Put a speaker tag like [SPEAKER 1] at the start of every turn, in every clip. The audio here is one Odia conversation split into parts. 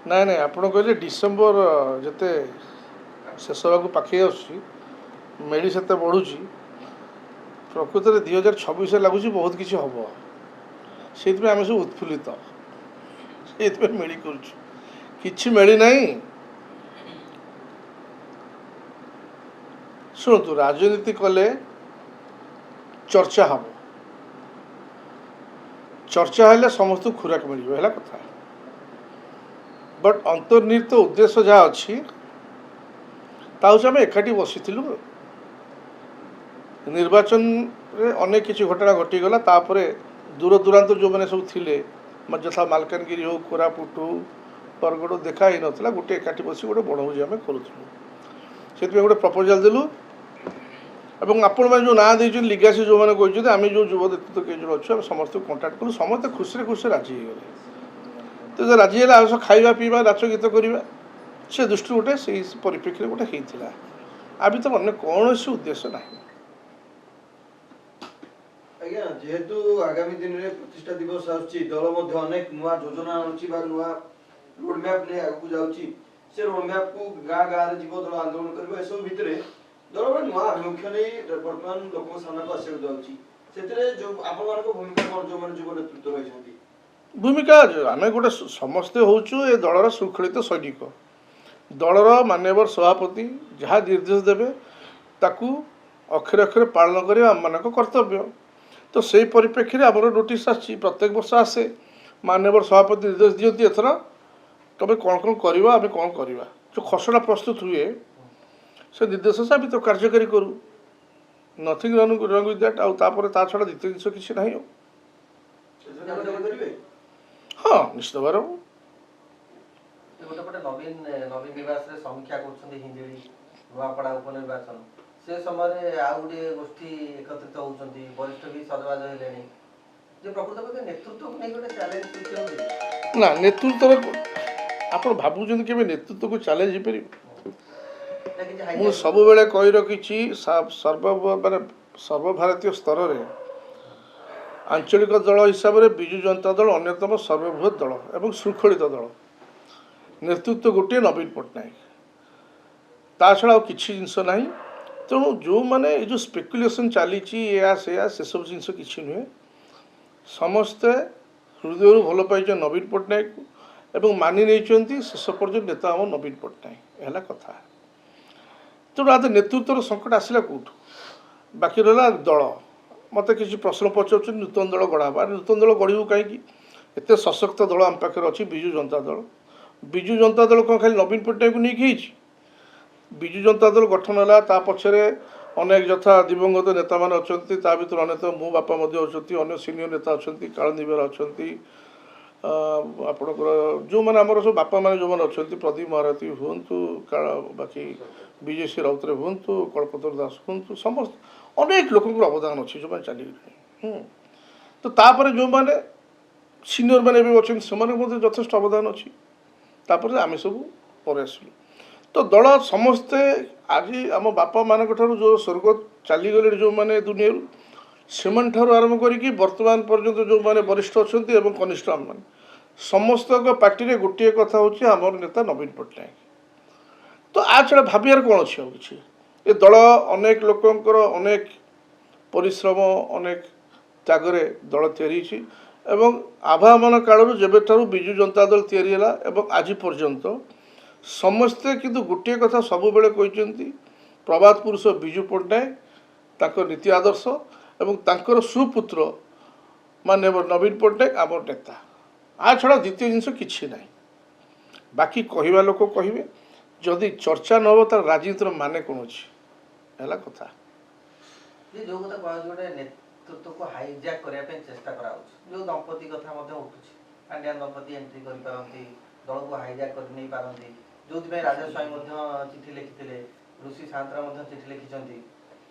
[SPEAKER 1] ନାଇଁ ନାଇଁ ଆପଣ କହିଲେ ଡିସେମ୍ବର ଯେତେ ଶେଷ ହେବାକୁ ପାଖେଇ ଆସୁଛି ମେଳି ସେତେ ବଢ଼ୁଛି ପ୍ରକୃତରେ 2026 ଲାଗୁଛି ବହୁତ କିଛି ହେବ ସେଇଥିପାଇଁ ଆମେ ସବୁ ଉତ୍ଫୁଲ୍ଲିତ ସେଇଥିପାଇଁ ମେଳି କରୁଛୁ କିଛି ମେଳି ନାହିଁ। ଶୁଣନ୍ତୁ ରାଜନୀତି କଲେ ଚର୍ଚ୍ଚା ହେବ ଚର୍ଚ୍ଚା ହେଲେ ସମସ୍ତଙ୍କୁ ଖୋରାକ ମିଳିବ ହେଲା କଥା ବଟ୍ ଅନ୍ତର୍ନିହିତ ଉଦ୍ଦେଶ୍ୟ ଯାହା ଅଛି ତା ହେଉଛି ଆମେ ଏକାଠି ବସିଥିଲୁ ନିର୍ବାଚନରେ ଅନେକ କିଛି ଘଟଣା ଘଟିଗଲା ତାପରେ ଦୂର ଦୂରାନ୍ତ ଯେଉଁମାନେ ସବୁ ଥିଲେ ଯଥା ମାଲକାନଗିରି ହେଉ କୋରାପୁଟ ହେଉ ବରଗଡ଼ ଦେଖା ହେଇନଥିଲା ଗୋଟେ ଏକାଠି ବସି ଗୋଟେ ବଣଭୋଜି ଆମେ କରୁଥିଲୁ ସେଥିପାଇଁ ଗୋଟେ ପ୍ରପୋଜାଲ୍ ଦେଲୁ ଏବଂ ଆପଣମାନେ ଯେଉଁ ନାଁ ଦେଇଛନ୍ତି ଲିଗାସି ଯେଉଁମାନେ କହିଛନ୍ତି ଆମେ ଯେଉଁ ଯୁବ ନେତୃତ୍ୱ କେଇ ଜଣ ଅଛୁ ଆମେ ସମସ୍ତଙ୍କୁ କଣ୍ଟାକ୍ଟ କଲୁ ସମସ୍ତେ ଖୁସିରେ ଖୁସିରେ ରାଜି ହେଇଗଲେ ତ ରାଜି ହେଲେ ଆଉ ସବୁ ଖାଇବା ପିଇବା ନାଚ ଗୀତ କରିବା ସେ ଦୃଷ୍ଟିରୁ ଗୋଟେ ସେଇ ପରିପ୍ରେକ୍ଷୀରେ ଗୋଟେ ହେଇଥିଲା ଆ ଭିତରେ ଅନ୍ୟ କୌଣସି ଉଦ୍ଦେଶ୍ୟ ନାହିଁ।
[SPEAKER 2] ଆଜ୍ଞା ଯେହେତୁ ଆଗାମୀ ଦିନରେ ପ୍ରତିଷ୍ଠା ଦିବସ ଆସୁଛି ଦଳ ମଧ୍ୟ ଅନେକ ନୂଆ ଯୋଜନା ଆଣୁଛି ବା ନୂଆ ରୋଡମ୍ୟାପ୍ ନେଇ ଆଗକୁ ଯାଉଛି ସେ ରୋଡମ୍ୟାପ୍କୁ ଗାଁ ଗାଁରେ ଯିବ ଦଳ ଆନ୍ଦୋଳନ କରିବ ଏସବୁ ଭିତରେ ଦଳର ନୂଆ ଆଭିମୁଖ୍ୟ ନେଇ ବର୍ତ୍ତମାନ ଲୋକଙ୍କ ସାମ୍ନାକୁ ଆସିବାକୁ ଯାଉଛି ସେଥିରେ ଯୋଉ ଆପଣମାନଙ୍କ ଭୂମିକା କ'ଣ ଯୋଉମାନେ ଯୁବ ନେତୃତ୍ୱ ରହିଛନ୍ତି?
[SPEAKER 1] ଭୂମିକା ଆମେ ଗୋଟେ ସମସ୍ତେ ହେଉଛୁ ଏ ଦଳର ଶୃଙ୍ଖଳିତ ସୈନିକ ଦଳର ମାନ୍ୟବର ସଭାପତି ଯାହା ନିର୍ଦ୍ଦେଶ ଦେବେ ତାକୁ ଅକ୍ଷରେ ଅକ୍ଷରେ ପାଳନ କରିବା ଆମମାନଙ୍କ କର୍ତ୍ତବ୍ୟ ତ ସେଇ ପରିପ୍ରେକ୍ଷୀରେ ଆମର ନୋଟିସ୍ ଆସିଛି ପ୍ରତ୍ୟେକ ବର୍ଷ ଆସେ ମାନ୍ୟବର ସଭାପତି ନିର୍ଦ୍ଦେଶ ଦିଅନ୍ତି ଏଥର ତମେ କ'ଣ କ'ଣ କରିବା ଆମେ କ'ଣ କରିବା ଯେଉଁ ଖସଡ଼ା ପ୍ରସ୍ତୁତ ହୁଏ ସେ ନିର୍ଦ୍ଦେଶ ଆମେ ତ କାର୍ଯ୍ୟକାରୀ କରୁ ନଥିଙ୍ଗ ରଙ୍ଗ ୱିଥ୍ ଦ୍ୟାଟ୍ ଆଉ ତାପରେ ତା ଛଡ଼ା ଦ୍ୱିତୀୟ ଜିନିଷ କିଛି ନାହିଁ ଆଉ ହଁ ନିଶ୍ଚିତ ଭାବରେ
[SPEAKER 3] ଗୋଟେ ପଟେ ନବୀନ ନିବାସରେ ସମୀକ୍ଷା କରୁଛନ୍ତି ହିଞ୍ଜିଳି ନୂଆପଡ଼ା ଉପନିର୍ବାଚନ ସେ ସମୟରେ ଆଉ ଗୋଟିଏ ଗୋଷ୍ଠୀ ଏକତ୍ରିତ ହେଉଛନ୍ତି ବରିଷ୍ଠ ବି ସଜବାଜ ହେଲେଣି ଯେ ପ୍ରକୃତ ପକ୍ଷେ ନେତୃତ୍ୱକୁ ନେଇ ଗୋଟେ ଚ୍ୟାଲେଞ୍ଜ ସୃଷ୍ଟି ହେଉଛି
[SPEAKER 1] ନା ନେତୃତ୍ୱର ଆପଣ ଭାବୁଛନ୍ତି କେବେ ନେତୃତ୍ୱକୁ ଚ୍ୟାଲେଞ୍ଜ ହେଇପାରିବ ମୁଁ ସବୁବେଳେ କହି ରଖିଛି ମାନେ ସର୍ବଭାରତୀୟ ସ୍ତରରେ ଆଞ୍ଚଳିକ ଦଳ ହିସାବରେ ବିଜୁ ଜନତା ଦଳ ଅନ୍ୟତମ ସର୍ବବୃହତ୍ ଦଳ ଏବଂ ଶୃଙ୍ଖଳିତ ଦଳ ନେତୃତ୍ୱ ଗୋଟିଏ ନବୀନ ପଟ୍ଟନାୟକ ତା ଛଡ଼ା ଆଉ କିଛି ଜିନିଷ ନାହିଁ ତେଣୁ ଯେଉଁମାନେ ଏଇ ଯେଉଁ ସ୍ପେକୁଲେସନ୍ ଚାଲିଛି ଏୟା ସେୟା ସେସବୁ ଜିନିଷ କିଛି ନୁହେଁ ସମସ୍ତେ ହୃଦୟରୁ ଭଲ ପାଇଛନ୍ତି ନବୀନ ପଟ୍ଟନାୟକକୁ ଏବଂ ମାନି ନେଇଛନ୍ତି ଶେଷ ପର୍ଯ୍ୟନ୍ତ ନେତା ଆମ ନବୀନ ପଟ୍ଟନାୟକ ହେଲା କଥା ତେଣୁ ଆଜି ନେତୃତ୍ୱର ସଙ୍କଟ ଆସିଲା କେଉଁଠୁ ବାକି ରହିଲା ଦଳ ମୋତେ କିଛି ପ୍ରଶ୍ନ ପଚାରୁଛନ୍ତି ନୂତନ ଦଳ ଗଢ଼ା ହେବ ନୂତନ ଦଳ ଗଢ଼ିବୁ କାହିଁକି ଏତେ ସଶକ୍ତ ଦଳ ଆମ ପାଖରେ ଅଛି ବିଜୁ ଜନତା ଦଳ ବିଜୁ ଜନତା ଦଳ କ'ଣ ଖାଲି ନବୀନ ପଟ୍ଟନାୟକକୁ ନେଇକି ହେଇଛି ବିଜୁ ଜନତା ଦଳ ଗଠନ ହେଲା ତା ପଛରେ ଅନେକ ଯଥା ଦିବଙ୍ଗତ ନେତାମାନେ ଅଛନ୍ତି ତା ଭିତରୁ ଅନ୍ୟତମ ମୋ ବାପା ମଧ୍ୟ ଅଛନ୍ତି ଅନ୍ୟ ସିନିୟର ନେତା ଅଛନ୍ତି କାଳନ୍ଦୀ ବେହେରା ଅଛନ୍ତି ଆପଣଙ୍କର ଯେଉଁମାନେ ଆମର ସବୁ ବାପାମାନେ ଯେଉଁମାନେ ଅଛନ୍ତି ପ୍ରଦୀପ ମହାରଥୀ ହୁଅନ୍ତୁ ବାକି ବିଜୟ ଶ୍ରୀ ରାଉତରାୟ ହୁଅନ୍ତୁ କଳ୍ପତରୁ ଦାସ ହୁଅନ୍ତୁ ସମସ୍ତ ଅନେକ ଲୋକଙ୍କର ଅବଦାନ ଅଛି ଯେଉଁମାନେ ଚାଲିଗଲେଣି ତ ତାପରେ ଯେଉଁମାନେ ସିନିୟର ମାନେ ଏବେ ଅଛନ୍ତି ସେମାନଙ୍କ ମଧ୍ୟ ଯଥେଷ୍ଟ ଅବଦାନ ଅଛି ତାପରେ ଆମେ ସବୁ ପରେ ଆସିଲୁ ତ ଦଳ ସମସ୍ତେ ଆଜି ଆମ ବାପାମାନଙ୍କ ଠାରୁ ଯେଉଁ ସ୍ୱର୍ଗ ଚାଲିଗଲେଣି ଯେଉଁମାନେ ଦୁନିଆରୁ ସେମାନଠାରୁ ଆରମ୍ଭ କରିକି ବର୍ତ୍ତମାନ ପର୍ଯ୍ୟନ୍ତ ଯେଉଁମାନେ ବରିଷ୍ଠ ଅଛନ୍ତି ଏବଂ କନିଷ୍ଠ ଆମମାନେ ସମସ୍ତଙ୍କ ପାର୍ଟିରେ ଗୋଟିଏ କଥା ହେଉଛି ଆମର ନେତା ନବୀନ ପଟ୍ଟନାୟକ ତ ଆ ଛଡ଼ା ଭାବିବାର କ'ଣ ଅଛି ଆଉ କିଛି ଏ ଦଳ ଅନେକ ଲୋକଙ୍କର ଅନେକ ପରିଶ୍ରମ ଅନେକ ତ୍ୟାଗରେ ଦଳ ତିଆରି ହେଇଛି ଏବଂ ଆଭାମାନ କାଳରୁ ଯେବେଠାରୁ ବିଜୁ ଜନତା ଦଳ ତିଆରି ହେଲା ଏବଂ ଆଜି ପର୍ଯ୍ୟନ୍ତ ସମସ୍ତେ କିନ୍ତୁ ଗୋଟିଏ କଥା ସବୁବେଳେ କହିଛନ୍ତି ପ୍ରବାଦ ପୁରୁଷ ବିଜୁ ପଟ୍ଟନାୟକ ତାଙ୍କ ନୀତି ଆଦର୍ଶ ଏବଂ ତାଙ୍କର ସୁପୁତ୍ର ମାନ୍ୟବର ନବୀନ ପଟ୍ଟନାୟକ ଆମର ନେତା ଆ ଛଡ଼ା ଦ୍ୱିତୀୟ ଜିନିଷ କିଛି ନାହିଁ ବାକି କହିବା ଲୋକ କହିବେ ଯଦି ଚର୍ଚ୍ଚା ନ ହେବ ତାର ରାଜନୀତିର ମାନେ କ'ଣ ଅଛି ହେଲା କଥା
[SPEAKER 3] ଯେଉଁ କଥା କୁହାଯାଉଛି ଗୋଟେ ନେତୃତ୍ୱକୁ ହାଇଜାକ୍ କରିବା ପାଇଁ ଚେଷ୍ଟା କରାଯାଉଛି ଯେଉଁ ଦମ୍ପତି କଥା ମଧ୍ୟ ଉଠୁଛି ପାଣ୍ଡିଆନ ଦମ୍ପତି ଏଣ୍ଟ୍ରି କରିପାରନ୍ତି ଦଳକୁ ହାଇଜାକ୍ କରି ନେଇ ପାରନ୍ତି ଯେଉଁଥିପାଇଁ ରାଜା ସ୍ୱାଇଁ ମଧ୍ୟ ଚିଠି ଲେଖିଥିଲେ ଋଷି ସାନ୍ତ୍ରା ମଧ୍ୟ ଚିଠି ଲେଖିଛନ୍ତି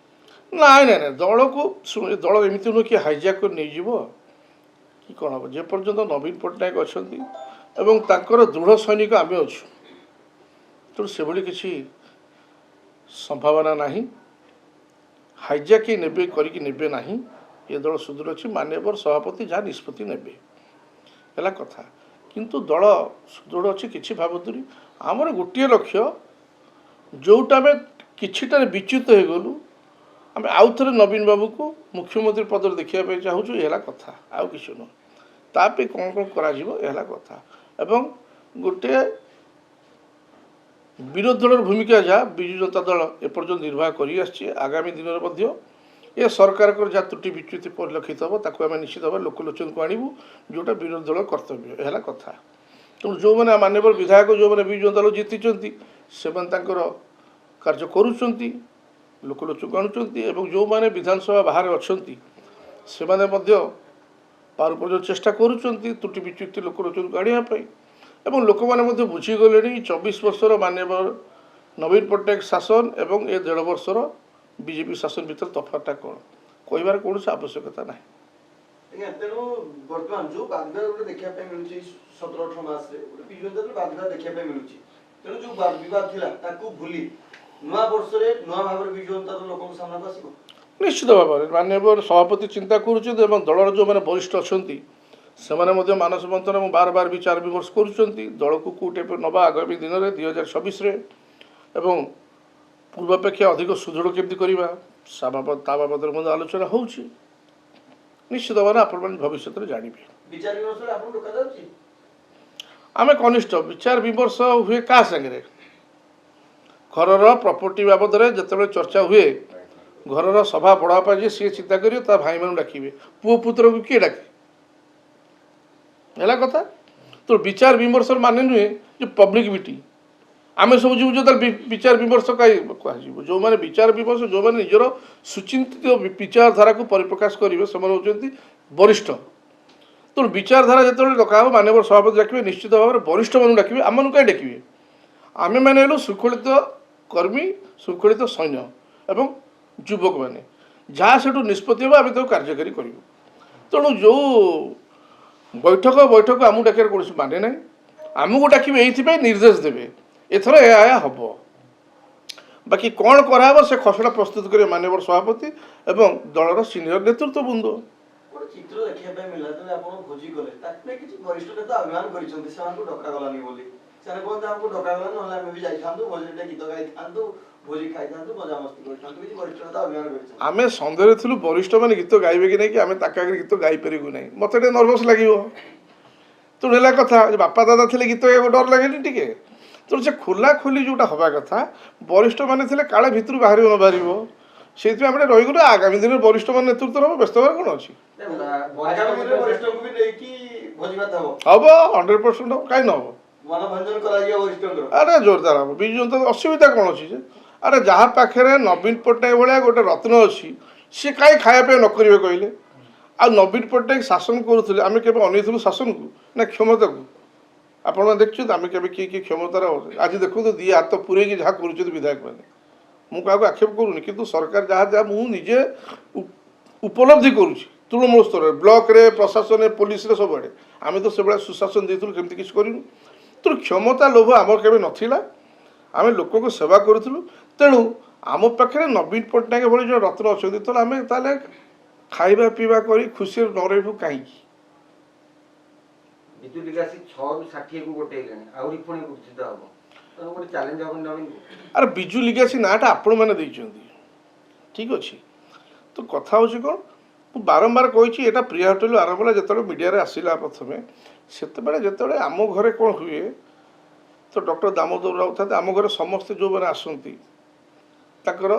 [SPEAKER 1] ନାଇଁ ନାଇଁ ନାଇଁ ଦଳକୁ ଦଳ ଏମିତି ନୁହେଁ କି ହାଇଜାକ୍ କରି ନେଇଯିବ କି କ'ଣ ହେବ ଯେପର୍ଯ୍ୟନ୍ତ ନବୀନ ପଟ୍ଟନାୟକ ଅଛନ୍ତି ଏବଂ ତାଙ୍କର ଦୃଢ଼ ସୈନିକ ଆମେ ଅଛୁ ତେଣୁ ସେଭଳି କିଛି ସମ୍ଭାବନା ନାହିଁ ହାଇଜାକ୍ ନେବେ କରିକି ନେବେ ନାହିଁ ଏ ଦଳ ସୁଦୃଢ଼ ଅଛି ମାନ୍ୟବର ସଭାପତି ଯାହା ନିଷ୍ପତ୍ତି ନେବେ ହେଲା କଥା କିନ୍ତୁ ଦଳ ସୁଦୃଢ଼ ଅଛି, କିଛି ଭାବନ୍ତୁନି। ଆମର ଗୋଟିଏ ଲକ୍ଷ୍ୟ, ଯେଉଁଟା ଆମେ କିଛିଟାରେ ବିଚ୍ୟୁତ ହେଇଗଲୁ, ଆମେ ଆଉ ଥରେ ନବୀନ ବାବୁକୁ ମୁଖ୍ୟମନ୍ତ୍ରୀ ପଦରେ ଦେଖିବା ପାଇଁ ଚାହୁଁଛୁ। ଏ ହେଲା କଥା, ଆଉ କିଛି ନୁହଁ। ତା ପାଇଁ କ'ଣ କ'ଣ କରାଯିବ ଏ ହେଲା କଥା। ଏବଂ ଗୋଟିଏ ବିରୋଧୀ ଦଳର ଭୂମିକା ଯାହା ବିଜୁ ଜନତା ଦଳ ଏପର୍ଯ୍ୟନ୍ତ ନିର୍ବାହ କରିଆସିଛି, ଆଗାମୀ ଦିନରେ ମଧ୍ୟ ଏ ସରକାରଙ୍କର ଯାହା ତ୍ରୁଟି ବିଚ୍ୟୁତି ପରିଲକ୍ଷିତ ହେବ ତାକୁ ଆମେ ନିଶ୍ଚିତ ଭାବରେ ଲୋକଲୋଚନକୁ ଆଣିବୁ, ଯେଉଁଟା ବିରୋଧୀ ଦଳର କର୍ତ୍ତବ୍ୟ। ଏ ହେଲା କଥା। ତେଣୁ ଯେଉଁମାନେ ମାନ୍ୟବର ବିଧାୟକ ଯେଉଁମାନେ ବିଜୁ ଜନତା ଦଳ ଜିତିଛନ୍ତି ସେମାନେ ତାଙ୍କର କାର୍ଯ୍ୟ କରୁଛନ୍ତି, ଲୋକଲୋଚନକୁ ଆଣୁଛନ୍ତି। ଏବଂ ଯେଉଁମାନେ ବିଧାନସଭା ବାହାରେ ଅଛନ୍ତି ସେମାନେ ମଧ୍ୟ ପାରୁପର୍ଯ୍ୟନ୍ତ ଚେଷ୍ଟା କରୁଛନ୍ତି ତ୍ରୁଟି ବିଚ୍ୟୁତି ଲୋକଲୋଚନକୁ ଆଣିବା ପାଇଁ। ଏବଂ ଲୋକମାନେ ମଧ୍ୟ ବୁଝିଗଲେଣି 24 ବର୍ଷର ମାନ୍ୟବର ନବୀନ ପଟ୍ଟନାୟକ ଶାସନ ଏବଂ ଏ 1.5 ବର୍ଷର ବିଜେପି ଶାସନ ଭିତରେ ତଫାତଟା କ'ଣ, କହିବାର କୌଣସି ଆବଶ୍ୟକତା ନାହିଁ।
[SPEAKER 2] ଆଜ୍ଞା, ତେଣୁ ବର୍ତ୍ତମାନ ଯେଉଁ ବାଦବିବାଦ ଗୋଟେ ଦେଖିବା ପାଇଁ ମିଳୁଛି 17-18 ମାସରେ ଗୋଟେ ବିଜୁ ଜନତା ଦଳ ବାଦବିବାଦ ଦେଖିବା ପାଇଁ ମିଳୁଛି। ତେଣୁ ଯେଉଁ ବାଦବିବାଦ ଥିଲା ତାକୁ ଭୁଲି ନୂଆ ବର୍ଷରେ ନୂଆ ଭାବରେ ବିଜୁ ଜନତା ଦଳ ଲୋକଙ୍କ ସାମ୍ନାକୁ ଆସିବ।
[SPEAKER 1] ନିଶ୍ଚିତ ଭାବରେ ମାନ୍ୟବର ସଭାପତି ଚିନ୍ତା କରୁଛନ୍ତି ଏବଂ ଦଳର ଯେଉଁମାନେ ବରିଷ୍ଠ ଅଛନ୍ତି ସେମାନେ ମଧ୍ୟ ମାନସ ମନ୍ଥନ ଏବଂ ବାର ବିଚାର ବିମର୍ଶ କରୁଛନ୍ତି ଦଳକୁ କେଉଁ ଟାଇପ୍ର ନେବା ଆଗାମୀ ଦିନରେ 2026ରେ ଏବଂ ପୂର୍ବାପେକ୍ଷା ଅଧିକ ସୁଦୃଢ଼ କେମିତି କରିବା ତା ବାବଦରେ ମଧ୍ୟ ଆଲୋଚନା ହେଉଛି। ନିଶ୍ଚିତ ଭାବରେ ଆପଣମାନେ ଭବିଷ୍ୟତରେ ଜାଣିବେ।
[SPEAKER 2] ବିଚାର ବିମର୍ଶରେ ଆପଣଙ୍କୁ ଡକାଯାଉଛି?
[SPEAKER 1] ଆମେ କନିଷ୍ଠ ବିଚାର ବିମର୍ଶ ହୁଏ କାହା ସାଙ୍ଗରେ? ଘରର ପ୍ରପର୍ଟି ବାବଦରେ ଯେତେବେଳେ ଚର୍ଚ୍ଚା ହୁଏ ଘରର ସଭା ବଢ଼ାବା ଯିଏ ସିଏ ଚିନ୍ତା କରିବେ, ତା ଭାଇମାନଙ୍କୁ ଡାକିବେ, ପୁଅ ପୁତ୍ରକୁ କିଏ ଡାକେ? ହେଲା କଥା। ତ ବିଚାର ବିମର୍ଶର ମାନେ ନୁହେଁ ଯେ ପବ୍ଲିକ୍ ମିଟିଂ ଆମେ ସବୁ ଯିବୁ ଯେ ତାର ବିଚାର ବିମର୍ଶ କାହିଁ କୁହାଯିବ। ଯେଉଁମାନେ ବିଚାର ବିମର୍ଶ ଯେଉଁମାନେ ନିଜର ସୁଚିନ୍ତିତ ବିଚାରଧାରାକୁ ପରିପ୍ରକାଶ କରିବେ ସେମାନେ ହେଉଛନ୍ତି ବରିଷ୍ଠ। ତେଣୁ ବିଚାରଧାରା ଯେତେବେଳେ ଡକା ହେବ ମାନ୍ୟବର ସଭାପତି ଡାକିବେ, ନିଶ୍ଚିତ ଭାବରେ ବରିଷ୍ଠମାନଙ୍କୁ ଡାକିବେ। ଆମମାନଙ୍କୁ କାହିଁ ଡାକିବେ? ଆମେମାନେ ହେଲୁ ଶୃଙ୍ଖଳିତ କର୍ମୀ, ଶୃଙ୍ଖଳିତ ସୈନ୍ୟ ଏବଂ ଯୁବକମାନେ। ଯାହା ସେଠୁ ନିଷ୍ପତ୍ତି ହେବ ଆମେ ତାକୁ କାର୍ଯ୍ୟକାରୀ କରିବୁ। ତେଣୁ ଯେଉଁ ବୈଠକ ଆମକୁ ଡାକିବାର କୌଣସି ମାନେ ନାହିଁ। ଆମକୁ ଡାକିବେ ଏଇଥିପାଇଁ ନିର୍ଦ୍ଦେଶ ଦେବେ ଏଥର ଏହା ହେବ। ବାକି କ'ଣ କରାହେବ ସେ ଖସଡ଼ା ପ୍ରସ୍ତୁତ କରିବେ ମାନ୍ୟବର ସଭାପତି ଏବଂ ଦଳର ସିନିୟର ନେତୃତ୍ୱବୃନ୍ଦ।
[SPEAKER 2] ଗୋଟେ ଚିତ୍ର ଦେଖିବା ପାଇଁ ମିଳିଲା, ତେବେ ଆପଣ ଭୋଜି କଲେ ତାକୁ ନେଇ କିଛି ବରିଷ୍ଠ ନେତା ଅଭିମାନ କରିଛନ୍ତି ସେମାନଙ୍କୁ ଡକାଗଲାନି ବୋଲି। ସେମାନେ କୁହନ୍ତି ଆମକୁ ଡକାଗଲାନି, ନହେଲେ ଆମେ ବି ଯାଇଥାନ୍ତୁ, ଭୋଜିରେ ଗୀତ ଗାଇଥାନ୍ତୁ, ଭୋଜି ଖାଇଥାନ୍ତୁ, ମଜାମସ୍ତି କରିଥାନ୍ତୁ। କିଛି ବରିଷ୍ଠ ନେତା ଅଭିମାନ କରିଛନ୍ତି।
[SPEAKER 1] ଆମେ ସନ୍ଦେହରେ ଥିଲୁ ବରିଷ୍ଠମାନେ ଗୀତ ଗାଇବେ କି ନାହିଁ, କି ଆମେ ତାଙ୍କ ଆଗରେ ଗୀତ ଗାଇପାରିବୁ ନାହିଁ। ମୋତେ ଟିକେ ନର୍ଭସ୍ ଲାଗିବ। ତେଣୁ ହେଲା କଥା ଯେ ବାପା ଦାଦା ଥିଲେ ଗୀତ ଗାଇବାକୁ ଡର ଲାଗେନି ଟିକେ। ତେଣୁ ସେ ଖୋଲାଖୋଲି ଯେଉଁଟା ହେବା କଥା ବରିଷ୍ଠମାନେ ଥିଲେ କାଳେ ଭିତରୁ ବାହାରିବ ନ ବାହାରିବ, ସେଇଥିପାଇଁ ଆମେ ରହିଗଲୁ। ଆଗାମୀ ଦିନରେ ବରିଷ୍ଠମାନେ ନେତୃତ୍ୱ ହେବ, ବ୍ୟସ୍ତ ହେବାର କ'ଣ ଅଛି?
[SPEAKER 2] ଆଗାମୀ ଦିନରେ ବରିଷ୍ଠଙ୍କୁ ବି ନେଇକି ଭୋଜିଭାତ
[SPEAKER 1] ହେବ 100% ହେବ, କାହିଁ ନ ହେବ?
[SPEAKER 2] ମାନଭଞ୍ଜନ କରାଯିବ ବରିଷ୍ଠଙ୍କର।
[SPEAKER 1] ଆରେ ଜୋରଦାର ହେବ। ବିଜୁ ଜନତା ଅସୁବିଧା କ'ଣ ଅଛି ଯେ? ଆରେ ଯାହା ପାଖରେ ନବୀନ ପଟ୍ଟନାୟକ ଭଳିଆ ଗୋଟେ ରତ୍ନ ଅଛି ସିଏ କାହିଁ ଖାଇବା ପାଇଁ ନ କରିବେ କହିଲେ? ଆଉ ନବୀନ ପଟ୍ଟନାୟକ ଶାସନ କରୁଥିଲେ, ଆମେ କେବେ ଅନେଇଥିଲୁ ଶାସନକୁ ନା କ୍ଷମତାକୁ? ଆପଣମାନେ ଦେଖୁଛନ୍ତି ଆମେ କେବେ କିଏ କ୍ଷମତାର ଆଜି ଦେଖନ୍ତୁ ଦୁଇ ହାତ ପୁରେଇକି ଯାହା କରୁଛନ୍ତି ବିଧାୟକମାନେ। ମୁଁ କାହାକୁ ଆକ୍ଷେପ କରୁନି, କିନ୍ତୁ ସରକାର ଯାହା ମୁଁ ନିଜେ ଉପଲବ୍ଧି କରୁଛି ତୃଣମୂଳ ସ୍ତରରେ, ବ୍ଲକରେ, ପ୍ରଶାସନରେ, ପୋଲିସରେ, ସବୁଆଡ଼େ। ଆମେ ତ ସେଭଳିଆ ସୁଶାସନ ଦେଇଥିଲୁ, କେମିତି କିଛି କରିନୁ। ତେଣୁ କ୍ଷମତା ଲୋଭ ଆମର କେବେ ନଥିଲା, ଆମେ ଲୋକଙ୍କ ସେବା କରୁଥିଲୁ। ତେଣୁ ଆମ ପାଖରେ ନବୀନ ପଟ୍ଟନାୟକ ଭଳି ଯେଉଁ ରତ୍ନ ଅଛନ୍ତି, ତେଣୁ ଆମେ ତାହେଲେ ଖାଇବା ପିଇବା କରି ଖୁସିରେ ନ ରହିବୁ କାହିଁକି?
[SPEAKER 4] ବିଜୁ ଲିଗାସି 6ରୁ 60କୁ ଗୋଟେଇଲେଣି, ଆହୁରି ପୁଣି ଉଚ୍ଚିତ ହେବ। ତେଣୁ ଗୋଟେ ଚ୍ୟାଲେଞ୍ଜ ହେବ ନବୀନକୁ।
[SPEAKER 1] ଆରେ ବିଜୁ ଲିଗାସି ନାଁଟା ଆପଣମାନେ ଦେଇଛନ୍ତି, ଠିକ୍ ଅଛି। ତ କଥା ହେଉଛି କ'ଣ, ମୁଁ ବାରମ୍ବାର କହିଛି ଏଇଟା ପ୍ରିୟା ହୋଟେଲରୁ ଆରମ୍ଭ ହେଲା। ଯେତେବେଳେ ମିଡ଼ିଆରେ ଆସିଲା ପ୍ରଥମେ, ସେତେବେଳେ ଯେତେବେଳେ ଆମ ଘରେ କ'ଣ ହୁଏ, ତ ଡକ୍ଟର ଦାମୋଦର ରାଉତ ଥାନ୍ତି, ଆମ ଘରେ ସମସ୍ତେ ଯେଉଁମାନେ ଆସନ୍ତି ତାଙ୍କର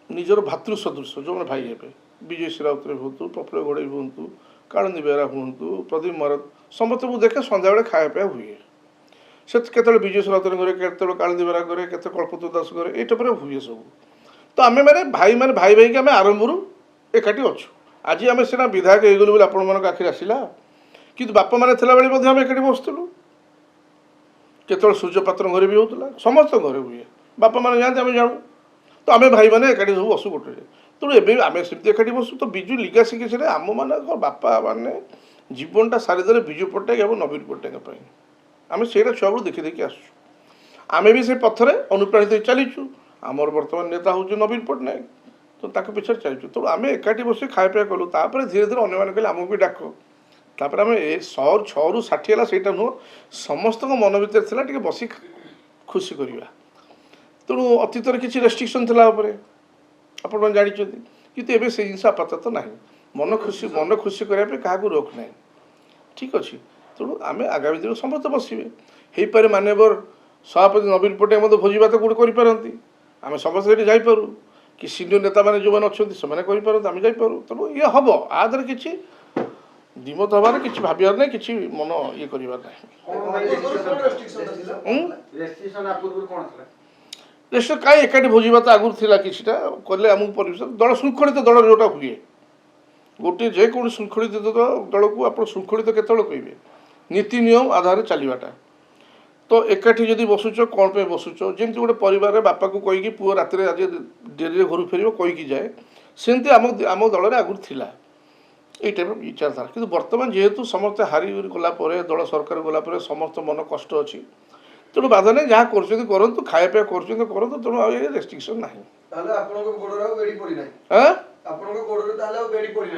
[SPEAKER 1] ନିଜର ଭାତୃ ସଦୃଶ ଯେଉଁମାନେ ଭାଇ ହେବେ, ବିଜୟ ଶ୍ରୀ ରାଉତରେ ହୁଅନ୍ତୁ, ପ୍ରଫୁଲ୍ଲ ଘଡ଼େଇ ହୁଅନ୍ତୁ, କାଳନ୍ଦୀ ବେହେରା ହୁଅନ୍ତୁ, ପ୍ରଦୀପ ମହାରତ, ସମସ୍ତେ ମୁଁ ଦେଖେ ସନ୍ଧ୍ୟାବେଳେ ଖାଇବା ପିଇବା ହୁଏ। ସେ କେତେବେଳେ ବିଜୟ ଶ୍ରୀ ରାଉତଙ୍କ ଘରେ, କେତେବେଳେ କାଳନ୍ଦୀ ବେହେରା ଘରେ, କେତେ କଳ୍ପତରୁ ଦାସ ଘରେ, ଏଇ ଟାଇପ୍ର ହୁଏ ସବୁ। ତ ଆମେମାନେ ଭାଇ ଭାଇକି ଆମେ ଆରମ୍ଭରୁ ଏକାଠି ଅଛୁ। ଆଜି ଆମେ ସିନା ବିଧାୟକ ହେଇଗଲୁ ବୋଲି ଆପଣମାନଙ୍କ ଆଖିରେ ଆସିଲା, କିନ୍ତୁ ବାପାମାନେ ଥିଲାବେଳେ ମଧ୍ୟ ଆମେ ଏକାଠି ବସୁଥିଲୁ। କେତେବେଳେ ସୂର୍ଯ୍ୟପାତ୍ର ଘରେ ବି ହେଉଥିଲା, ସମସ୍ତଙ୍କ ଘରେ ହୁଏ। ବାପାମାନେ ଯାଆନ୍ତି, ଆମେ ଜାଣୁ। ତ ଆମେ ଭାଇମାନେ ଏକାଠି ସବୁ ବସୁ ଗୋଟେ। ତେଣୁ ଏବେ ଆମେ ସେମିତି ଏକାଠି ବସୁ। ତ ବିଜୁ ଲିଗାସି କିଛି ନାହିଁ, ଆମମାନଙ୍କ ବାପାମାନେ ଜୀବନଟା ସାରିଦେଲେ ବିଜୁ ପଟ୍ଟନାୟକ ଏବଂ ନବୀନ ପଟ୍ଟନାୟକ ପାଇଁ। ଆମେ ସେଇଟା ଛୁଆବେଳୁ ଦେଖି ଆସୁଛୁ। ଆମେ ବି ସେ ପଥରେ ଅନୁପ୍ରାଣିତ ହୋଇ ଚାଲିଛୁ। ଆମର ବର୍ତ୍ତମାନ ନେତା ହେଉଛି ନବୀନ ପଟ୍ଟନାୟକ, ତ ତାଙ୍କ ପିଛରେ ଚାଲିଛୁ। ତେଣୁ ଆମେ ଏକାଠି ବସି ଖାଇବା ପିଇବା କଲୁ। ତାପରେ ଧୀରେ ଧୀରେ ଅନ୍ୟମାନେ କହିଲେ ଆମକୁ ବି ଡାକ, ତାପରେ ଆମେ 100ରୁ 60 ହେଲା ସେଇଟା ନୁହଁ, ସମସ୍ତଙ୍କ ମନ ଭିତରେ ଥିଲା ଟିକେ ବସି ଖୁସି କରିବା। ତେଣୁ ଅତୀତରେ କିଛି ରେଷ୍ଟ୍ରିକ୍ସନ୍ ଥିଲା ଉପରେ, ଆପଣମାନେ ଜାଣିଛନ୍ତି, କିନ୍ତୁ ଏବେ ସେଇ ଜିନିଷ ଆପାତତଃ ନାହିଁ। ମନ ଖୁସି କରିବା ପାଇଁ କାହାକୁ ରୋକ ନାହିଁ, ଠିକ୍ ଅଛି। ତେଣୁ ଆମେ ଆଗାମୀ ଦିନ ସମସ୍ତେ ବସିବେ, ହେଇପାରେ ମାନ୍ୟବର ସଭାପତି ନବୀନ ପଟ୍ଟନାୟକ ମଧ୍ୟ ଭୋଜିଭାତ ଗୋଟେ କରିପାରନ୍ତି, ଆମେ ସମସ୍ତେ ସେଠି ଯାଇପାରୁ, କି ସିନିୟର ନେତାମାନେ ଯେଉଁମାନେ ଅଛନ୍ତି ସେମାନେ କରିପାରନ୍ତି, ଆମେ ଯାଇପାରୁ। ତେଣୁ ଇଏ ହେବ, ଆ ଦେହରେ କିଛି ଦ୍ୱିମତ ହେବାର କିଛି ଭାବିବାର ନାହିଁ, କିଛି ମନ ଇଏ କରିବାର ନାହିଁ।
[SPEAKER 4] ରେଷ୍ଟ୍ରିକ୍ସନ୍ ଆ ପୂର୍ବରୁ କ'ଣ ଥିଲା?
[SPEAKER 1] ଦେଶ କାହିଁ ଏକାଠି ଭୋଜିଭାତ ଆଗରୁ ଥିଲା, କିଛିଟା କଲେ ଆମକୁ ପରିବେଶ ଦଳ ଶୃଙ୍ଖଳିତ ଦଳ ଯେଉଁଟା ହୁଏ, ଗୋଟିଏ ଯେକୌଣସି ଶୃଙ୍ଖଳିତ ଦଳକୁ ଆପଣ ଶୃଙ୍ଖଳିତ କେତେବେଳେ କହିବେ, ନୀତି ନିୟମ ଆଧାରରେ ଚାଲିବାଟା। ତ ଏକାଠି ଯଦି ବସୁଛ କ'ଣ ପାଇଁ ବସୁଛ, ଯେମିତି ଗୋଟେ ପରିବାରରେ ବାପାକୁ କହିକି ପୁଅ ରାତିରେ ଆଜି ଡେରିରେ ଘରୁ ଫେରିବ କହିକି ଯାଏ, ସେମିତି ଆମ ଦଳରେ ଆଗରୁ ଥିଲା ଏଇ ଟାଇପ୍ର ବିଚାରଧାରା। କିନ୍ତୁ ବର୍ତ୍ତମାନ ଯେହେତୁ ସମସ୍ତେ ହାରିଗଲା ପରେ, ଦଳ ସରକାର ଗଲା ପରେ ସମସ୍ତ ମନ କଷ୍ଟ ଅଛି, ତେଣୁ ବାଧା ନାହିଁ, ଯାହା କରୁଛନ୍ତି କରନ୍ତୁ, ଖାଇବା ପିଇବା କରୁଛନ୍ତି କରନ୍ତୁ, ତେଣୁ ଆଉ ଏ ରେଷ୍ଟ୍ରିକ୍ସନ୍ ନାହିଁ।
[SPEAKER 2] ତାହେଲେ ଆପଣଙ୍କ ଗୋଡ଼ରେ ଆଉ ବେଡ଼ି ପଡ଼ିନାହିଁ,
[SPEAKER 1] ଆଁ
[SPEAKER 2] ଆପଣଙ୍କ ଗୋଡ଼ରେ ତାହେଲେ ଆଉ ବେଡ଼ି ପଡ଼ିନାହିଁ।